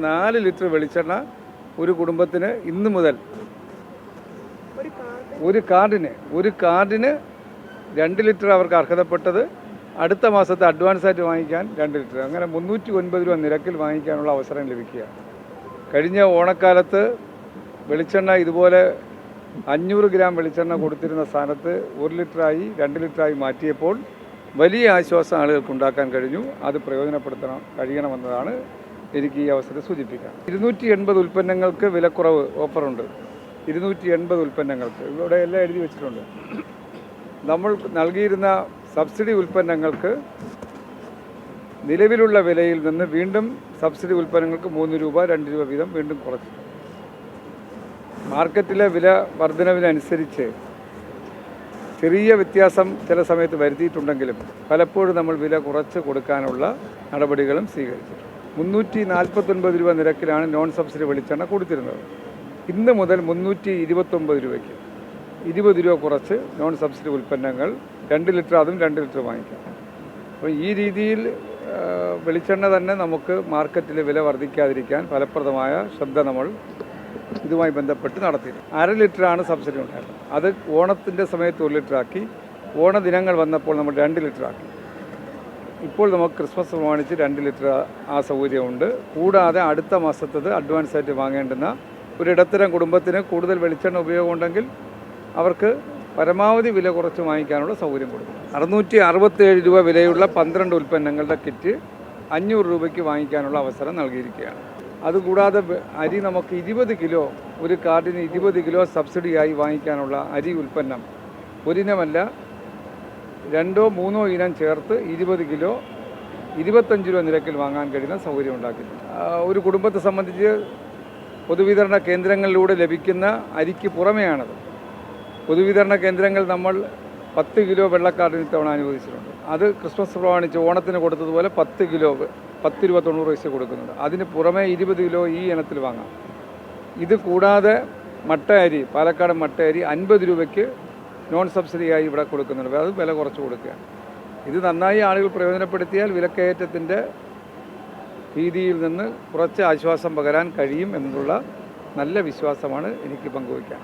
4 litre വെളിച്ചെണ്ണ ഒരു കുടുംബത്തിന് ഇന്ന് മുതൽ ഒരു കാർഡിന് 2 ലിറ്റർ അവർക്ക് അർഹതപ്പെട്ടത് അടുത്ത മാസത്തെ അഡ്വാൻസ് ആയിട്ട് വാങ്ങിക്കാൻ 2 ലിറ്റർ, അങ്ങനെ 309 രൂപ നിരക്കിൽ വാങ്ങിക്കാനുള്ള അവസരം ലഭിക്കുക. കഴിഞ്ഞ ഓണക്കാലത്ത് വെളിച്ചെണ്ണ ഇതുപോലെ 500 ഗ്രാം വെളിച്ചെണ്ണ കൊടുത്തിരുന്ന സ്ഥാനത്ത് 1 ലിറ്ററായി 2 ലിറ്ററായി മാറ്റിയപ്പോൾ വലിയ ആശ്വാസം ആളുകൾക്ക് ഉണ്ടാക്കാൻ കഴിഞ്ഞു. അത് കഴിയണമെന്നതാണ് എനിക്ക് ഈ അവസരത്തിൽ സൂചിപ്പിക്കാം. 280 ഉൽപ്പന്നങ്ങൾക്ക് വിലക്കുറവ് ഓഫറുണ്ട്. 280 ഉൽപ്പന്നങ്ങൾക്ക് ഇവിടെ എല്ലാം എഴുതി വെച്ചിട്ടുണ്ട്. നമ്മൾ നൽകിയിരുന്ന സബ്സിഡി ഉൽപ്പന്നങ്ങൾക്ക് നിലവിലുള്ള വിലയിൽ നിന്ന് വീണ്ടും സബ്സിഡി ഉൽപ്പന്നങ്ങൾക്ക് 3 രൂപ 2 രൂപ വീതം വീണ്ടും കുറച്ചു. മാർക്കറ്റിലെ വില വർധനവിനനുസരിച്ച് ചെറിയ വ്യത്യാസം ചില സമയത്ത് വരുത്തിയിട്ടുണ്ടെങ്കിലും പലപ്പോഴും നമ്മൾ വില കുറച്ച് കൊടുക്കാനുള്ള നടപടികളും സ്വീകരിച്ചു. 349 രൂപ നിരക്കിലാണ് നോൺ സബ്സിഡി വെളിച്ചെണ്ണ കൊടുത്തിരുന്നത്. ഇന്ന് മുതൽ 329 രൂപയ്ക്ക് 20 രൂപ കുറച്ച് നോൺ സബ്സിഡി ഉൽപ്പന്നങ്ങൾ 2 ലിറ്റർ, അതും 2 ലിറ്റർ വാങ്ങിക്കാം. അപ്പോൾ ഈ രീതിയിൽ വെളിച്ചെണ്ണ തന്നെ നമുക്ക് മാർക്കറ്റിൽ വില വർദ്ധിക്കാതിരിക്കാൻ ഫലപ്രദമായ ശ്രദ്ധ നമ്മൾ ഇതുമായി ബന്ധപ്പെട്ട് നടത്തി. 1/2 ലിറ്ററാണ് സബ്സിഡി ഉണ്ടായിരുന്നത്. അത് ഓണത്തിൻ്റെ സമയത്ത് 1 ലിറ്ററാക്കി. ഓണദിനങ്ങൾ വന്നപ്പോൾ നമ്മൾ 2 ലിറ്ററാക്കി. ഇപ്പോൾ നമുക്ക് ക്രിസ്മസ് പ്രമാണിച്ച് 2 ലിറ്റർ ആ സൗകര്യമുണ്ട്. കൂടാതെ അടുത്ത മാസത്തത് അഡ്വാൻസ് ആയിട്ട് വാങ്ങേണ്ടുന്ന ഒരു ഇടത്തരം കുടുംബത്തിന് കൂടുതൽ വെളിച്ചെണ്ണ ഉപയോഗമുണ്ടെങ്കിൽ അവർക്ക് പരമാവധി വില കുറച്ച് വാങ്ങിക്കാനുള്ള സൗകര്യം കൊടുക്കും. 667 രൂപ വിലയുള്ള 12 ഉൽപ്പന്നങ്ങളുടെ കിറ്റ് 500 രൂപയ്ക്ക് വാങ്ങിക്കാനുള്ള അവസരം നൽകിയിരിക്കുകയാണ്. അതുകൂടാതെ അരി നമുക്ക് 20 കിലോ, ഒരു കാർഡിന് 20 കിലോ സബ്സിഡിയായി വാങ്ങിക്കാനുള്ള അരി ഉൽപ്പന്നം ഒരിനമല്ല 2 or 3 ഇനം ചേർത്ത് 20 കിലോ 25 രൂപ നിരക്കിൽ വാങ്ങാൻ കഴിയുന്ന സൗകര്യം ഉണ്ടാക്കിയിട്ടുണ്ട്. ഒരു കുടുംബത്തെ സംബന്ധിച്ച് പൊതുവിതരണ കേന്ദ്രങ്ങളിലൂടെ ലഭിക്കുന്ന അരിക്ക് പുറമെയാണത്. പൊതുവിതരണ കേന്ദ്രങ്ങൾ നമ്മൾ 10 കിലോ വെള്ളക്കാർഡിന് ഇത്തവണ അനുവദിച്ചിട്ടുണ്ട്. അത് ക്രിസ്മസ് പ്രമാണിച്ച് ഓണത്തിന് കൊടുത്തതുപോലെ 10 കിലോ 10 രൂപ 90 പൈസ കൊടുക്കുന്നുണ്ട്. അതിന് പുറമെ 20 കിലോ ഈ ഇനത്തിൽ വാങ്ങാം. ഇത് കൂടാതെ മട്ട അരി, പാലക്കാട് മട്ട അരി 50 രൂപയ്ക്ക് നോൺ സബ്സിഡിയായി ഇവിടെ കൊടുക്കുന്നുണ്ട്. അത് വില കുറച്ച് കൊടുക്കുകയാണ്. ഇത് നന്നായി ആളുകൾ പ്രയോജനപ്പെടുത്തിയാൽ വിലക്കയറ്റത്തിൻ്റെ ഭീതിയിൽ നിന്ന് കുറച്ച് ആശ്വാസം പകരാൻ കഴിയും എന്നുള്ള നല്ല വിശ്വാസമാണ് എനിക്ക് പങ്കുവയ്ക്കാൻ.